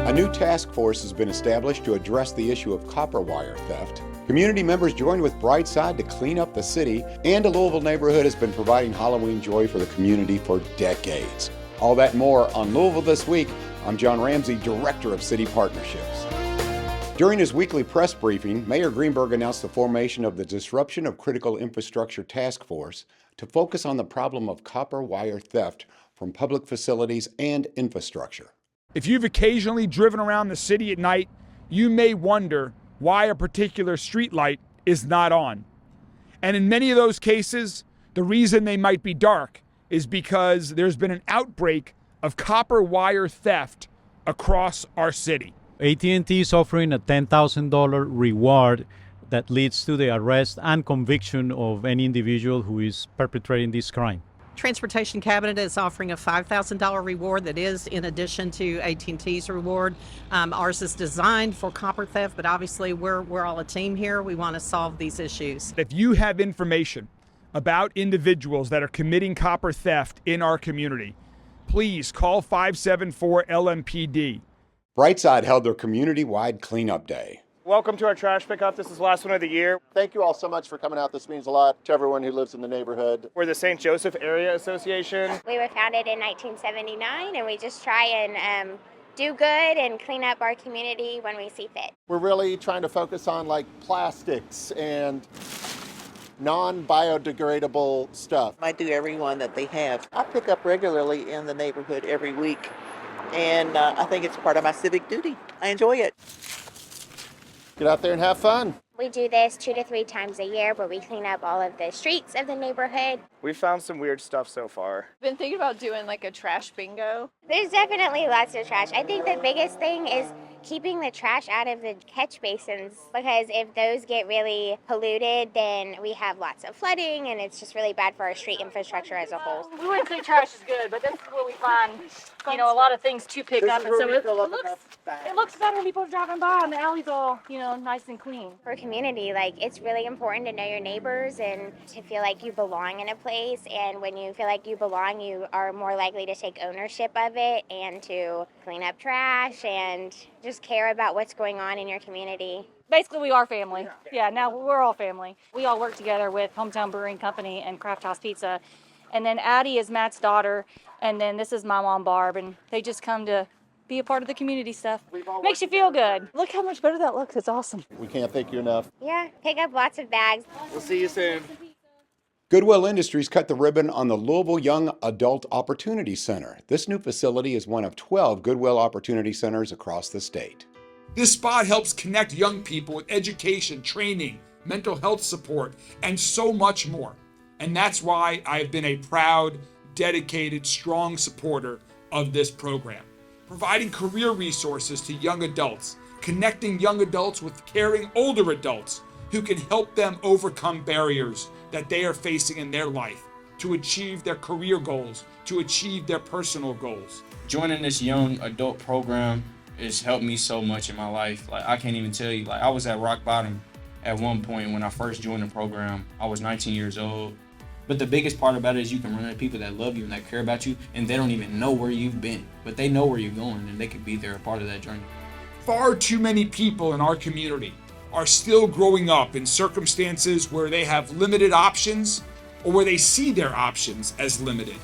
A new task force has been established to address the issue of copper wire theft. Community members joined with Brightside to clean up the city, and a Louisville neighborhood has been providing Halloween joy for the community for decades. All that and more on Louisville This Week. I'm John Ramsey, Director of City Partnerships. During his weekly press briefing, Mayor Greenberg announced the formation of the Disruption of Critical Infrastructure Task Force to focus on the problem of copper wire theft from public facilities and infrastructure. If you've occasionally driven around the city at night, you may wonder why a particular street light is not on. And in many of those cases, the reason they might be dark is because there's been an outbreak of copper wire theft across our city. AT&T is offering a $10,000 reward that leads to the arrest and conviction of any individual who is perpetrating this crime. Transportation Cabinet is offering a $5,000 reward that is in addition to AT&T's reward. Ours is designed for copper theft, but obviously we're all a team here. We want to solve these issues. If you have information about individuals that are committing copper theft in our community, please call 574-LMPD. Brightside held their community-wide cleanup day. Welcome to our trash pickup. This is the last one of the year. Thank you all so much for coming out. This means a lot to everyone who lives in the neighborhood. We're the St. Joseph Area Association. We were founded in 1979, and we just try and do good and clean up our community when we see fit. We're really trying to focus on like plastics and non-biodegradable stuff. I do every one that they have. I pick up regularly in the neighborhood every week, and I think it's part of my civic duty. I enjoy it. Get out there and have fun. We do this 2 to 3 times a year where we clean up all of the streets of the neighborhood. We found some weird stuff so far. Been thinking about doing like a trash bingo. There's definitely lots of trash. I think the biggest thing is keeping the trash out of the catch basins, because if those get really polluted, then we have lots of flooding, and it's just really bad for our street infrastructure as a whole. We wouldn't say trash is good, but this is where we find, a lot of things to pick up, and so it looks better when people are driving by, and the alley's all, nice and clean. For a community, it's really important to know your neighbors and to feel like you belong in a place, and when you feel like you belong, you are more likely to take ownership of it and to clean up trash and just care about what's going on in your community. Basically, we are family. Yeah, now we're all family. We all work together with Hometown Brewing Company and Craft House Pizza. And then Addie is Matt's daughter, and then this is my mom, Barb, and they just come to be a part of the community stuff. Makes you feel good. Look how much better that looks. It's awesome. We can't thank you enough. Yeah, pick up lots of bags. We'll see you soon. Goodwill Industries cut the ribbon on the Louisville Young Adult Opportunity Center. This new facility is one of 12 Goodwill Opportunity Centers across the state. This spot helps connect young people with education, training, mental health support, and so much more. And that's why I have been a proud, dedicated, strong supporter of this program. Providing career resources to young adults, connecting young adults with caring older adults who can help them overcome barriers that they are facing in their life to achieve their career goals, to achieve their personal goals. Joining this young adult program has helped me so much in my life. I can't even tell you, I was at rock bottom at one point when I first joined the program. I was 19 years old. But the biggest part about it is you can run into people that love you and that care about you, and they don't even know where you've been, but they know where you're going, and they could be there, a part of that journey. Far too many people in our community are still growing up in circumstances where they have limited options or where they see their options as limited.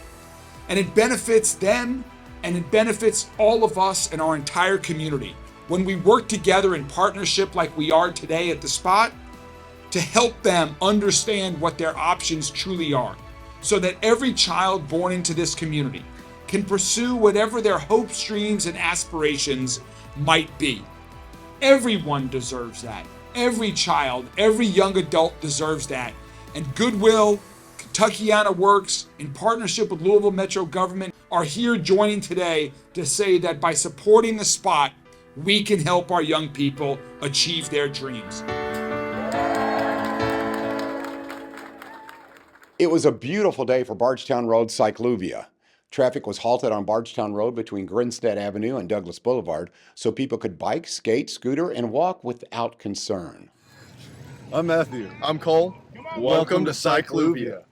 And it benefits them, and it benefits all of us and our entire community when we work together in partnership like we are today at the spot to help them understand what their options truly are, so that every child born into this community can pursue whatever their hopes, dreams, and aspirations might be. Everyone deserves that. Every child, every young adult deserves that. And Goodwill, Kentuckiana Works, in partnership with Louisville Metro Government, are here joining today to say that by supporting the spot, we can help our young people achieve their dreams. It was a beautiful day for Bargetown Road cyclovia. Traffic was halted on Bargetown Road between Grinstead Avenue and Douglas Boulevard so people could bike, skate, scooter, and walk without concern. I'm Matthew. I'm Cole. Welcome to Cyclovia.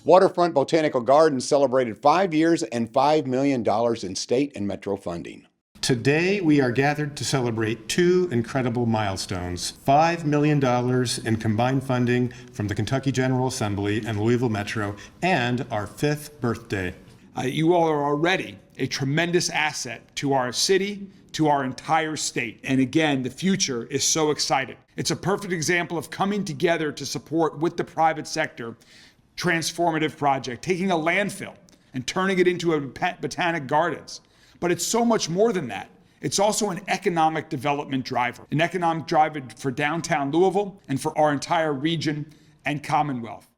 Waterfront Botanical Gardens celebrated 5 years and $5 million in state and metro funding. Today, we are gathered to celebrate two incredible milestones: $5 million in combined funding from the Kentucky General Assembly and Louisville Metro, and our 5th birthday. You all are already a tremendous asset to our city, to our entire state. And again, the future is so exciting. It's a perfect example of coming together to support with the private sector transformative project, taking a landfill and turning it into a botanic gardens. But it's so much more than that. It's also an economic development driver, an economic driver for downtown Louisville and for our entire region and Commonwealth.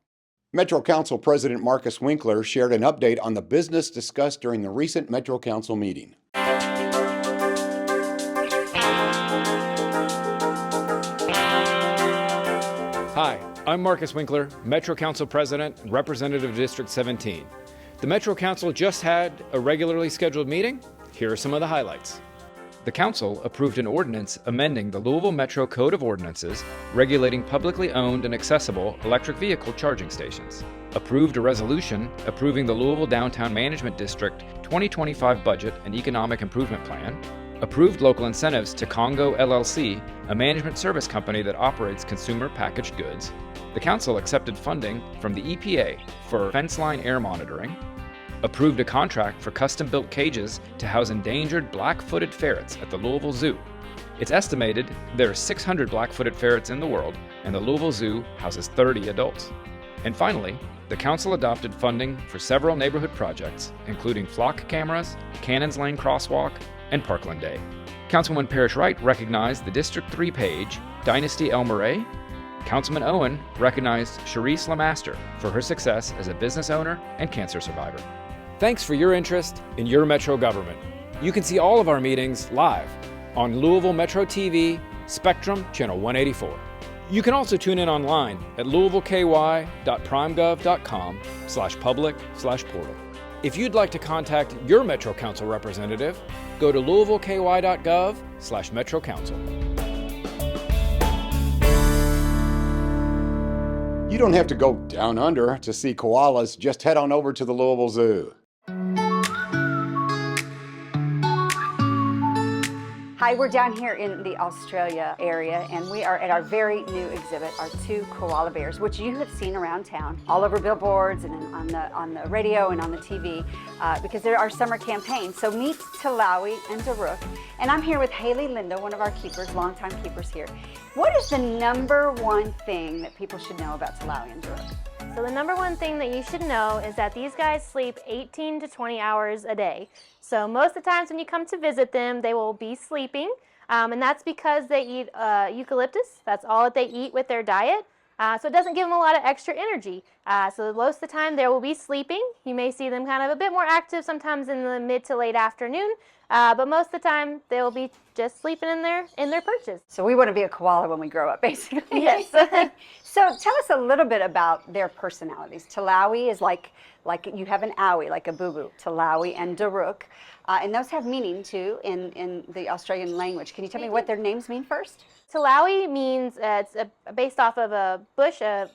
Metro Council President Marcus Winkler shared an update on the business discussed during the recent Metro Council meeting. Hi, I'm Marcus Winkler, Metro Council President and Representative of District 17. The Metro Council just had a regularly scheduled meeting. Here are some of the highlights. The Council approved an ordinance amending the Louisville Metro Code of Ordinances regulating publicly owned and accessible electric vehicle charging stations. Approved a resolution approving the Louisville Downtown Management District 2025 Budget and Economic Improvement Plan. Approved local incentives to Congo LLC, a management service company that operates consumer packaged goods. The Council accepted funding from the EPA for fence line air monitoring. Approved a contract for custom-built cages to house endangered black-footed ferrets at the Louisville Zoo. It's estimated there are 600 black-footed ferrets in the world, and the Louisville Zoo houses 30 adults. And finally, the Council adopted funding for several neighborhood projects, including flock cameras, Cannons Lane Crosswalk, and Parkland Day. Councilwoman Parrish Wright recognized the District 3 page, Dynasty El Murray. Councilman Owen recognized Sharice Lamaster for her success as a business owner and cancer survivor. Thanks for your interest in your Metro government. You can see all of our meetings live on Louisville Metro TV, Spectrum Channel 184. You can also tune in online at louisvillegky.primegov.com/public/portal. If you'd like to contact your Metro Council representative, go to louisvilleky.gov/metrocouncil. You don't have to go down under to see koalas. Just head on over to the Louisville Zoo. Hi, we're down here in the Australia area, and we are at our very new exhibit, our two koala bears, which you have seen around town, all over billboards and on the radio and on the TV, because they're our summer campaign. So meet Talawi and Daruk, and I'm here with Haley Lindo, one of our keepers, longtime keepers here. What is the number one thing that people should know about Talawi and Daruk? So the number one thing that you should know is that these guys sleep 18 to 20 hours a day. So most of the times when you come to visit them, they will be sleeping, and that's because they eat eucalyptus. That's all that they eat with their diet. So it doesn't give them a lot of extra energy. So most of the time they will be sleeping. You may see them kind of a bit more active sometimes in the mid to late afternoon, but most of the time they will be just sleeping in their perches. So we want to be a koala when we grow up, basically. Yes. So tell us a little bit about their personalities. Talawi is like you have an owie, like a boo-boo. Talawi and Daruk. And those have meaning too in the Australian language. Can you tell me what their names mean first? Talawi means it's based off of a bush, a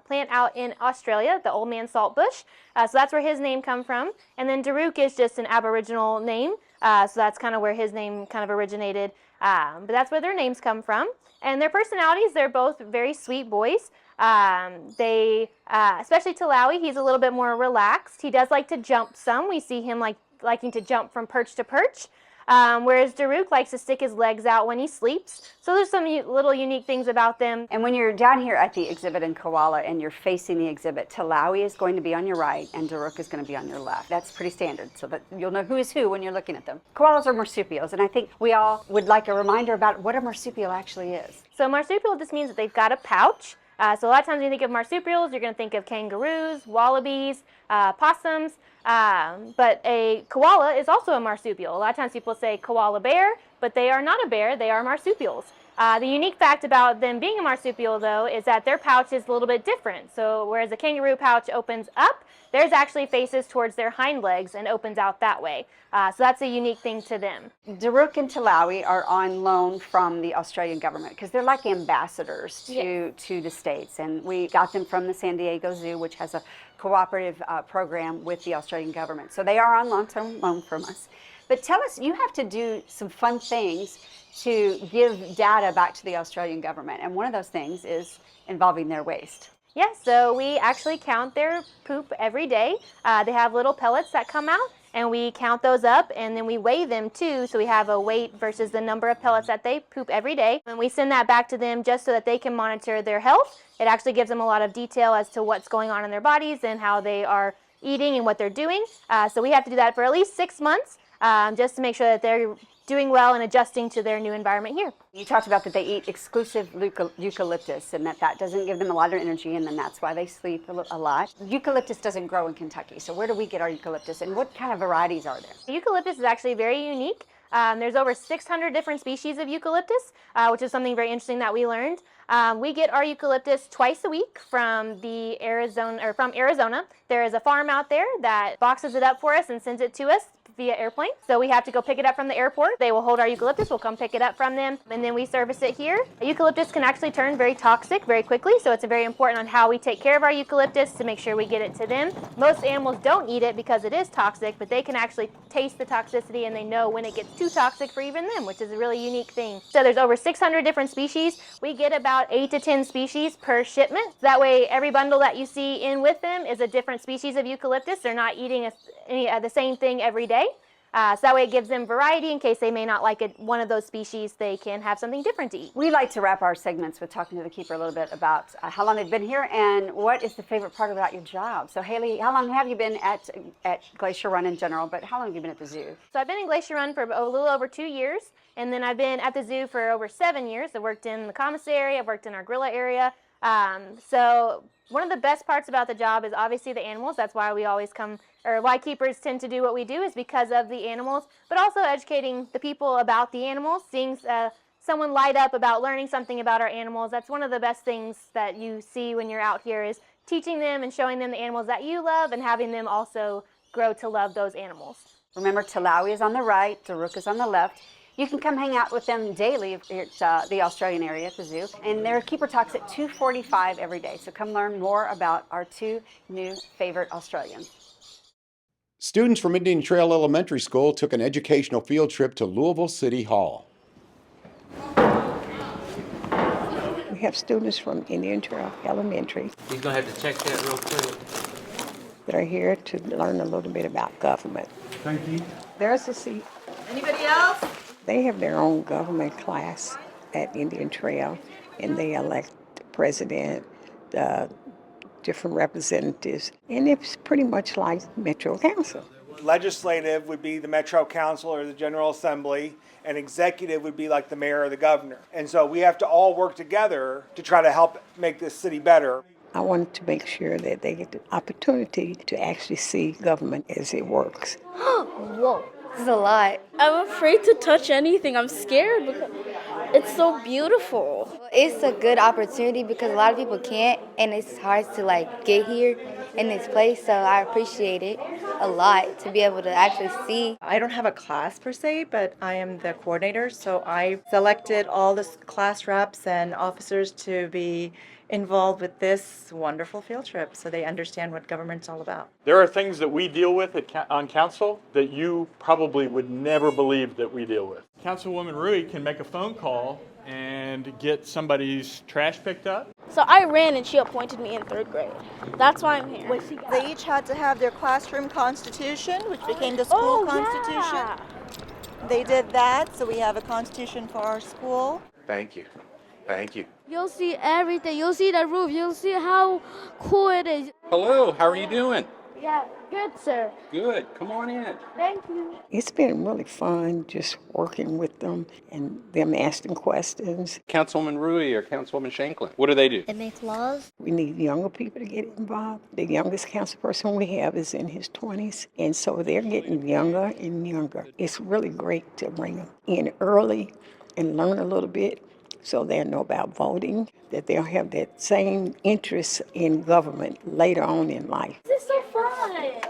plant out in Australia, the old man salt bush. So that's where his name comes from. And then Daruk is just an Aboriginal name. So that's kind of where his name kind of originated. But that's where their names come from. And their personalities, they're both very sweet boys. Especially Talawi, he's a little bit more relaxed. He does like to jump some. We see him liking to jump from perch to perch. Whereas Daruk likes to stick his legs out when he sleeps. So there's some little unique things about them. And when you're down here at the exhibit in Koala and you're facing the exhibit, Talawi is going to be on your right and Daruk is going to be on your left. That's pretty standard, so that you'll know who is who when you're looking at them. Koalas are marsupials, and I think we all would like a reminder about what a marsupial actually is. So marsupial just means that they've got a pouch. So a lot of times when you think of marsupials, you're going to think of kangaroos, wallabies, possums. But a koala is also a marsupial. A lot of times people say koala bear, but they are not a bear, they are marsupials. The unique fact about them being a marsupial, though, is that their pouch is a little bit different. So whereas a kangaroo pouch opens up, theirs actually faces towards their hind legs and opens out that way. So that's a unique thing to them. Daruk and Talawi are on loan from the Australian government because they're like ambassadors to the States. And we got them from the San Diego Zoo, which has a cooperative program with the Australian government. So they are on long-term loan from us. But tell us, you have to do some fun things to give data back to the Australian government. And one of those things is involving their waste. Yes, so we actually count their poop every day. They have little pellets that come out, and we count those up, and then we weigh them too. So we have a weight versus the number of pellets that they poop every day. And we send that back to them just so that they can monitor their health. It actually gives them a lot of detail as to what's going on in their bodies and how they are eating and what they're doing. So we have to do that for at least 6 months just to make sure that they're doing well and adjusting to their new environment here. You talked about that they eat exclusive eucalyptus and that doesn't give them a lot of energy, and then that's why they sleep a lot. Eucalyptus doesn't grow in Kentucky, so where do we get our eucalyptus, and what kind of varieties are there? Eucalyptus is actually very unique. There's over 600 different species of eucalyptus, which is something very interesting that we learned. We get our eucalyptus twice a week from Arizona. There is a farm out there that boxes it up for us and sends it to us via airplane. So we have to go pick it up from the airport. They will hold our eucalyptus, we'll come pick it up from them, and then we service it here. Eucalyptus can actually turn very toxic very quickly, so it's very important on how we take care of our eucalyptus to make sure we get it to them. Most animals don't eat it because it is toxic, but they can actually taste the toxicity and they know when it gets too toxic for even them, which is a really unique thing. So there's over 600 different species. We get about 8 to 10 species per shipment. That way every bundle that you see in with them is a different species of eucalyptus. They're not eating the same thing every day. So that way it gives them variety in case they may not like one of those species, they can have something different to eat. We like to wrap our segments with talking to the keeper a little bit about how long they've been here and what is the favorite part about your job. So Haley, how long have you been at Glacier Run in general, but how long have you been at the zoo? So I've been in Glacier Run for a little over 2 years, and then I've been at the zoo for over 7 years. I've worked in the commissary, I've worked in our gorilla area. So one of the best parts about the job is obviously the animals. That's why we always come, or why keepers tend to do what we do, is because of the animals, but also educating the people about the animals, seeing someone light up about learning something about our animals. That's one of the best things that you see when you're out here, is teaching them and showing them the animals that you love and having them also grow to love those animals. Remember, Talawi is on the right, Daruk is on the left. You can come hang out with them daily at the Australian area at the zoo. And their keeper talks at 2:45 every day. So come learn more about our 2 new favorite Australians. Students from Indian Trail Elementary School took an educational field trip to Louisville City Hall. We have students from Indian Trail Elementary. He's going to have to check that real quick. That are here to learn a little bit about government. Thank you. There's a seat. Anybody else? They have their own government class at Indian Trail, and they elect the president, the different representatives, and it's pretty much like Metro Council. Legislative would be the Metro Council or the General Assembly, and executive would be like the mayor or the governor. And so we have to all work together to try to help make this city better. I wanted to make sure that they get the opportunity to actually see government as it works. Whoa. This is a lot. I'm afraid to touch anything. I'm scared because it's so beautiful. It's a good opportunity because a lot of people can't, and it's hard to get here in this place, so I appreciate it a lot to be able to actually see. I don't have a class per se, but I am the coordinator, so I selected all the class reps and officers to be involved with this wonderful field trip so they understand what government's all about. There are things that we deal with on council that you probably would never believe that we deal with. Councilwoman Rui can make a phone call and get somebody's trash picked up. So I ran and she appointed me in 3rd grade. That's why I'm here. They each had to have their classroom constitution, which became the school constitution. Yeah. They did that, so we have a constitution for our school. Thank you. Thank you. You'll see everything. You'll see the roof. You'll see how cool it is. Hello, how are you doing? Yeah, good, sir. Good, come on in. Thank you. It's been really fun just working with them and them asking questions. Councilwoman Rui or Councilwoman Shanklin, what do they do? They make laws. We need younger people to get involved. The youngest council person we have is in his 20s, and so they're getting younger and younger. It's really great to bring them in early and learn a little bit so they'll know about voting, that they'll have that same interest in government later on in life. This is so fun.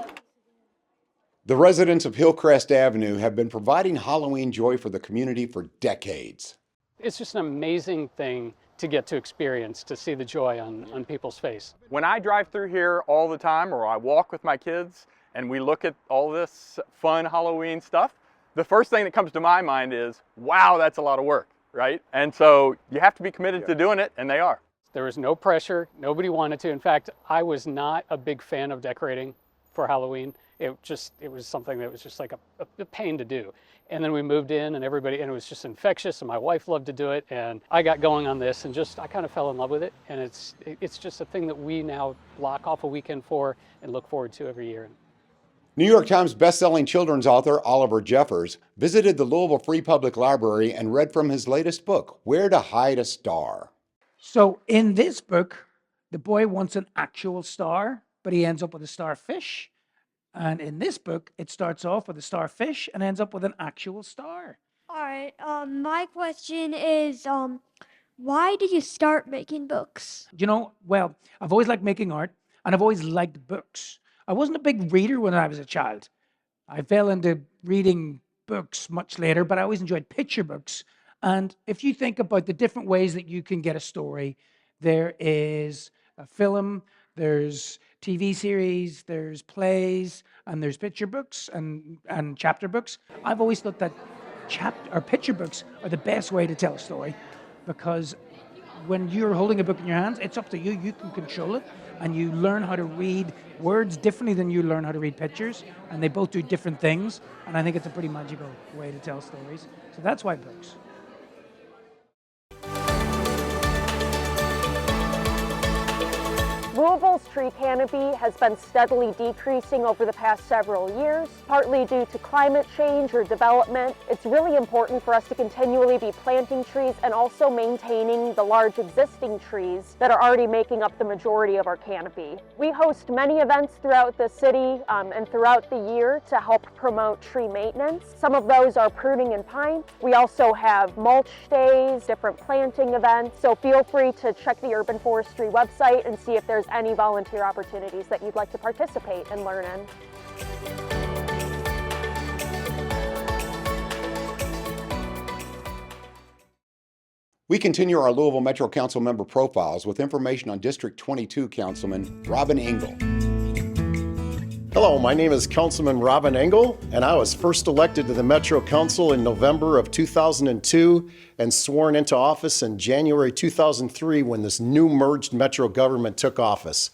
The residents of Hillcrest Avenue have been providing Halloween joy for the community for decades. It's just an amazing thing to get to experience, to see the joy on people's face. When I drive through here all the time, or I walk with my kids, and we look at all this fun Halloween stuff, the first thing that comes to my mind is, wow, that's a lot of work, right? And so you have to be committed to doing it, and they are. There was no pressure, nobody wanted to. In fact, I was not a big fan of decorating for Halloween. It was something that was just like a pain to do. And then we moved in and it was just infectious, and my wife loved to do it, and I got going on this and I kind of fell in love with it. And it's just a thing that we now block off a weekend for and look forward to every year. New York Times bestselling children's author Oliver Jeffers visited the Louisville Free Public Library and read from his latest book, Where to Hide a Star. So in this book, the boy wants an actual star, but he ends up with a starfish. And in this book, it starts off with a starfish and ends up with an actual star. All right. My question is, why did you start making books? Well, I've always liked making art, and I've always liked books. I wasn't a big reader when I was a child. I fell into reading books much later, but I always enjoyed picture books. And if you think about the different ways that you can get a story, there is a film, there's TV series, there's plays, and there's picture books and chapter books. I've always thought that picture books are the best way to tell a story, because when you're holding a book in your hands, it's up to you. You can control it, and you learn how to read words differently than you learn how to read pictures, and they both do different things, and I think it's a pretty magical way to tell stories. So that's why books. Louisville's tree canopy has been steadily decreasing over the past several years, partly due to climate change or development. It's really important for us to continually be planting trees and also maintaining the large existing trees that are already making up the majority of our canopy. We host many events throughout the city and throughout the year to help promote tree maintenance. Some of those are pruning and pine. We also have mulch days, different planting events, so feel free to check the Urban Forestry website and see if there's any volunteer opportunities that you'd like to participate and learn in. We continue our Louisville Metro Council member profiles with information on District 22 Councilman Robin Engel. Hello, my name is Councilman Robin Engel, and I was first elected to the Metro Council in November of 2002 and sworn into office in January 2003 when this new merged Metro government took office.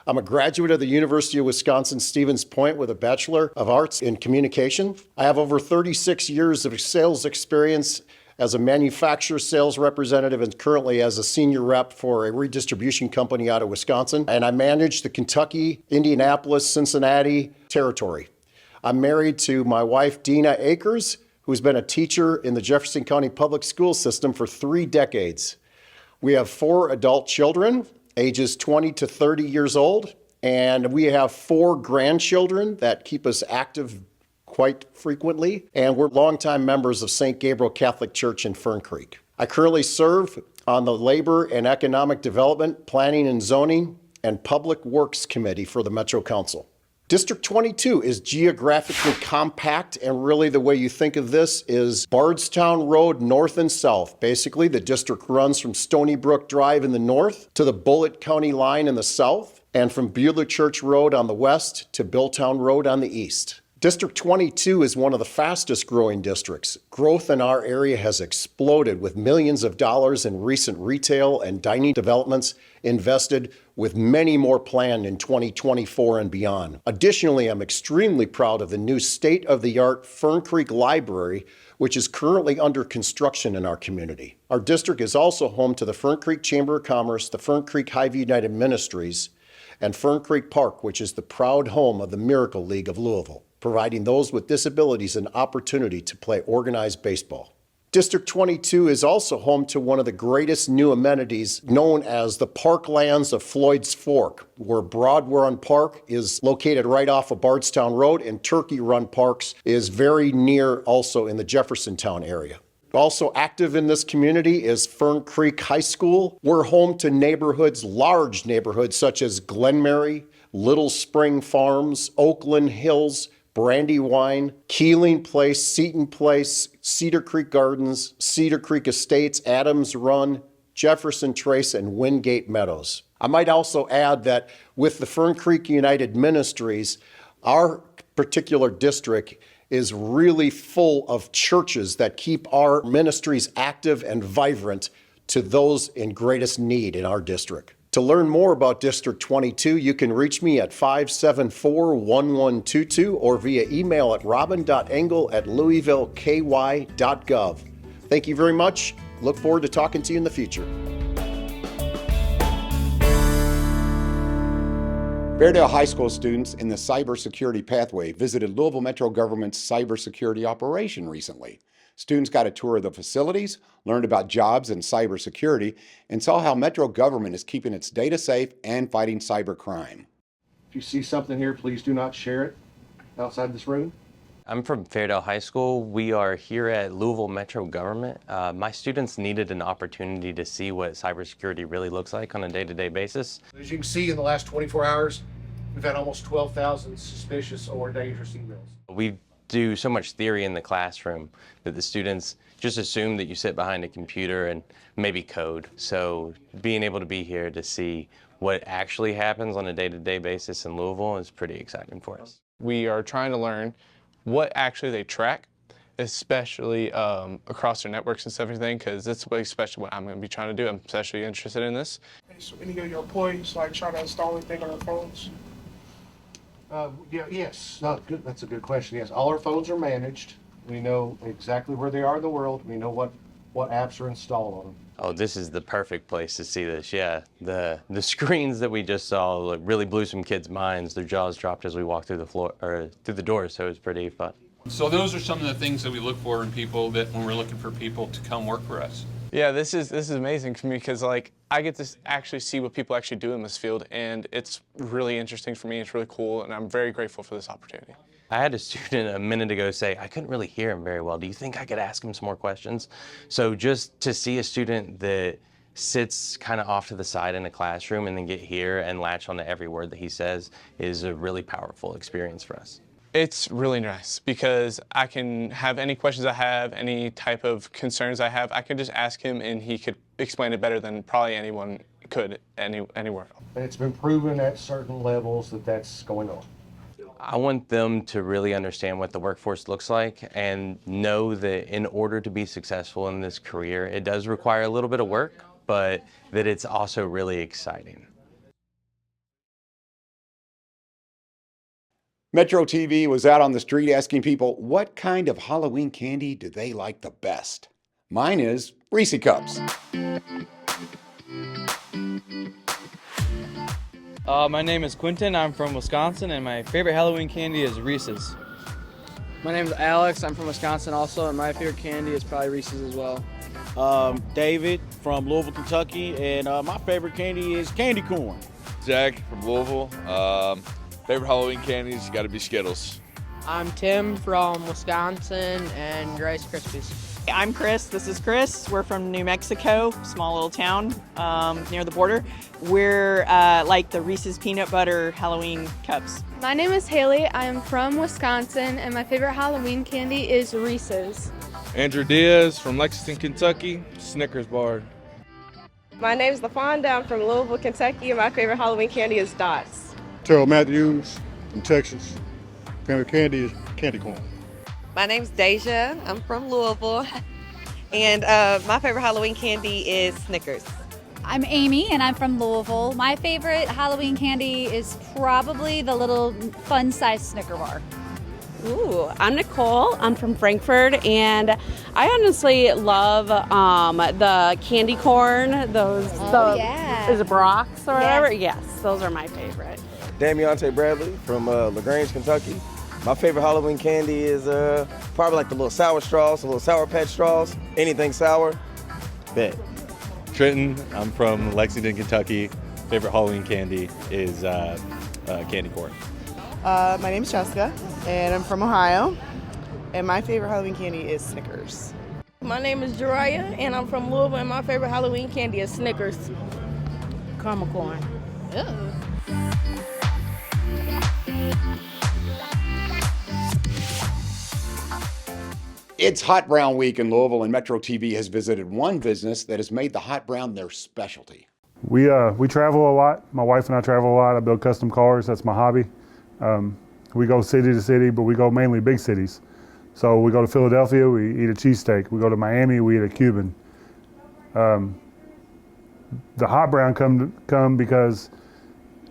I'm a graduate of the University of Wisconsin-Stevens Point with a Bachelor of Arts in Communication. I have over 36 years of sales experience as a manufacturer sales representative and currently as a senior rep for a redistribution company out of Wisconsin. And I manage the Kentucky, Indianapolis, Cincinnati territory. I'm married to my wife, Dina Akers, who's been a teacher in the Jefferson County Public School System for 3 decades. We have 4 adult children, ages 20 to 30 years old, and we have 4 grandchildren that keep us active quite frequently, and we're longtime members of St. Gabriel Catholic Church in Fern Creek. I currently serve on the Labor and Economic Development, Planning and Zoning, and Public Works Committee for the Metro Council. District 22 is geographically compact, and really the way you think of this is Bargetown Road north and south. Basically, the district runs from Stony Brook Drive in the north to the Bullitt County line in the south, and from Beale Church Road on the west to Billtown Road on the east. District 22 is one of the fastest growing districts. Growth in our area has exploded with millions of dollars in recent retail and dining developments invested, with many more planned in 2024 and beyond. Additionally, I'm extremely proud of the new state-of-the-art Fern Creek Library, which is currently under construction in our community. Our district is also home to the Fern Creek Chamber of Commerce, the Fern Creek Highview United Ministries, and Fern Creek Park, which is the proud home of the Miracle League of Louisville, providing those with disabilities an opportunity to play organized baseball. District 22 is also home to one of the greatest new amenities known as the Parklands of Floyd's Fork, where Broad Run Park is located right off of Bardstown Road, and Turkey Run Parks is very near also in the Jeffersontown area. Also active in this community is Fern Creek High School. We're home to large neighborhoods such as Glenmary, Little Spring Farms, Oakland Hills, Brandywine, Keeling Place, Seton Place, Cedar Creek Gardens, Cedar Creek Estates, Adams Run, Jefferson Trace, and Wingate Meadows. I might also add that with the Fern Creek United Ministries, our particular district is really full of churches that keep our ministries active and vibrant to those in greatest need in our district. To learn more about District 22, you can reach me at 574-1122 or via email at robin.engel@louisvilleky.gov. Thank you very much. Look forward to talking to you in the future. Fairdale High School students in the cybersecurity pathway visited Louisville Metro Government's cybersecurity operation recently. Students got a tour of the facilities, learned about jobs in cybersecurity, and saw how Metro Government is keeping its data safe and fighting cybercrime. If you see something here, please do not share it outside this room. I'm from Fairdale High School. We are here at Louisville Metro Government. My students needed an opportunity to see what cybersecurity really looks like on a day-to-day basis. As you can see, in the last 24 hours, we've had almost 12,000 suspicious or dangerous emails. We do so much theory in the classroom that the students just assume that you sit behind a computer and maybe code. So being able to be here to see what actually happens on a day-to-day basis in Louisville is pretty exciting for us. We are trying to learn what actually they track, especially across their networks and stuff, everything, because that's especially what I'm going to be trying to do. I'm especially interested in this. So any of your employees like try to install anything on their phones? Yes. No, good. That's a good question. Yes, all our phones are managed. We know exactly where they are in the world. We know what apps are installed on them. Oh, this is the perfect place to see this. Yeah, the screens that we just saw really blew some kids' minds. Their jaws dropped as we walked through the floor or through the door, so it was pretty fun. So those are some of the things that we look for in people that when we're looking for people to come work for us. Yeah, this is amazing for me because like I get to actually see what people actually do in this field, and it's really interesting for me. It's really cool, and I'm very grateful for this opportunity. I had a student a minute ago say, I couldn't really hear him very well. Do you think I could ask him some more questions? So just to see a student that sits kind of off to the side in a classroom and then get here and latch onto every word that he says is a really powerful experience for us. It's really nice because I can have any questions I have, any type of concerns I have, I can just ask him and he could explain it better than probably anyone could anywhere else. And it's been proven at certain levels that that's going on. I want them to really understand what the workforce looks like and know that in order to be successful in this career, it does require a little bit of work, but that it's also really exciting. Metro TV was out on the street asking people what kind of Halloween candy do they like the best. Mine is Reese Cups. My name is Quentin. I'm from Wisconsin, and my favorite Halloween candy is Reese's. My name is Alex. I'm from Wisconsin also, and my favorite candy is probably Reese's as well. David from Louisville, Kentucky, and my favorite candy is candy corn. Zach from Louisville. Favorite Halloween candies got to be Skittles. I'm Tim from Wisconsin, and Rice Krispies. I'm Chris. This is Chris. We're from New Mexico, small little town near the border. We're like the Reese's Peanut Butter Halloween cups. My name is Haley. I'm from Wisconsin, and my favorite Halloween candy is Reese's. Andrew Diaz from Lexington, Kentucky, Snickers bar. My name is LaFonda. I'm from Louisville, Kentucky, and my favorite Halloween candy is Dots. Terrell Matthews from Texas. Favorite candy is candy corn. My name's Deja. I'm from Louisville, and my favorite Halloween candy is Snickers. I'm Amy, and I'm from Louisville. My favorite Halloween candy is probably the little fun-sized Snicker bar. Ooh, I'm Nicole. I'm from Frankfurt, and I honestly love the candy corn. Is it Brock's or whatever? Yes, those are my favorite. Damiante Bradley from LaGrange, Kentucky. My favorite Halloween candy is probably like the little sour straws, the little Sour Patch straws. Anything sour, bet. Trenton, I'm from Lexington, Kentucky. Favorite Halloween candy is candy corn. My name's Jessica, and I'm from Ohio. And my favorite Halloween candy is Snickers. My name is Jariah, and I'm from Louisville, and my favorite Halloween candy is Snickers. Caramel corn. It's Hot Brown Week in Louisville, and Metro TV has visited one business that has made the hot brown their specialty. We travel a lot. My wife and I travel a lot. I build custom cars. That's my hobby. We go city to city, but we go mainly big cities. So we go to Philadelphia, we eat a cheesesteak. We go to Miami, we eat a Cuban. The hot brown come because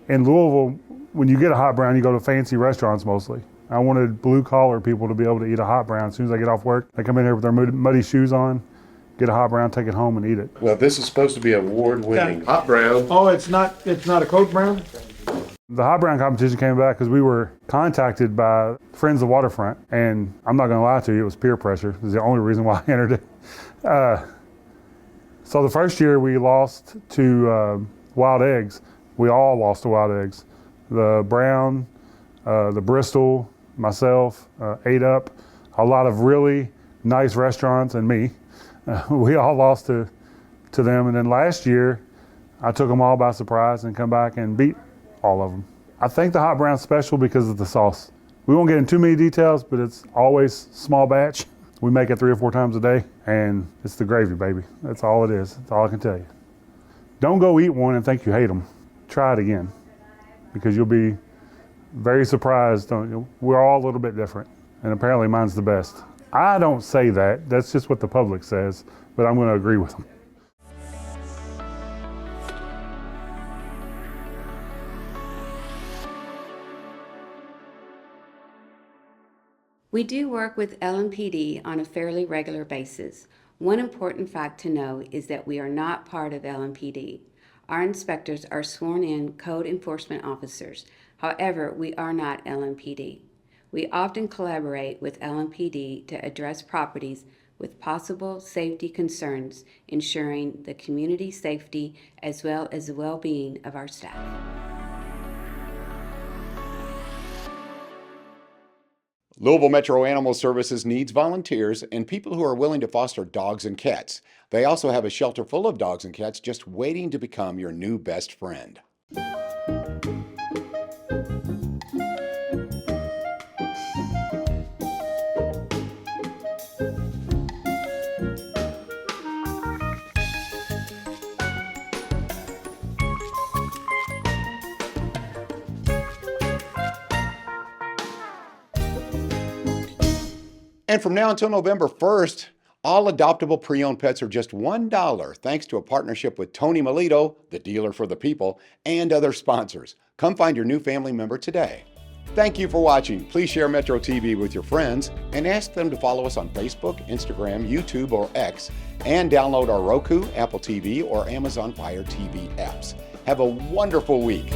in Louisville, when you get a hot brown, you go to fancy restaurants mostly. I wanted blue collar people to be able to eat a hot brown. As soon as they get off work, they come in here with their muddy shoes on, get a hot brown, take it home and eat it. Well, this is supposed to be award-winning hot brown. Oh, it's not a Coke brown? The hot brown competition came back because we were contacted by friends of Waterfront, and I'm not gonna lie to you, it was peer pressure. It was the only reason why I entered it. So the first year we lost to wild eggs. We all lost to wild eggs. The brown, the Bristol, myself, 8 Up, a lot of really nice restaurants, and me. We all lost to them. And then last year, I took them all by surprise and come back and beat all of them. I think the hot brown's special because of the sauce. We won't get into too many details, but it's always small batch. We make it 3 or 4 times a day, and it's the gravy, baby. That's all it is. That's all I can tell you. Don't go eat one and think you hate them. Try it again, because you'll be very surprised. We're all a little bit different, and apparently mine's the best. I don't say that. That's just what the public says, but I'm going to agree with them. We do work with LMPD on a fairly regular basis. One important fact to know is that we are not part of LMPD. Our inspectors are sworn in code enforcement officers. However, we are not LMPD. We often collaborate with LMPD to address properties with possible safety concerns, ensuring the community safety as well as the well-being of our staff. Louisville Metro Animal Services needs volunteers and people who are willing to foster dogs and cats. They also have a shelter full of dogs and cats just waiting to become your new best friend. And from now until November 1st, all adoptable pre-owned pets are just $1 thanks to a partnership with Tony Melito, the dealer for the people, and other sponsors. Come find your new family member today. Thank you for watching. Please share Metro TV with your friends and ask them to follow us on Facebook, Instagram, YouTube, or X, and download our Roku, Apple TV, or Amazon Fire TV apps. Have a wonderful week.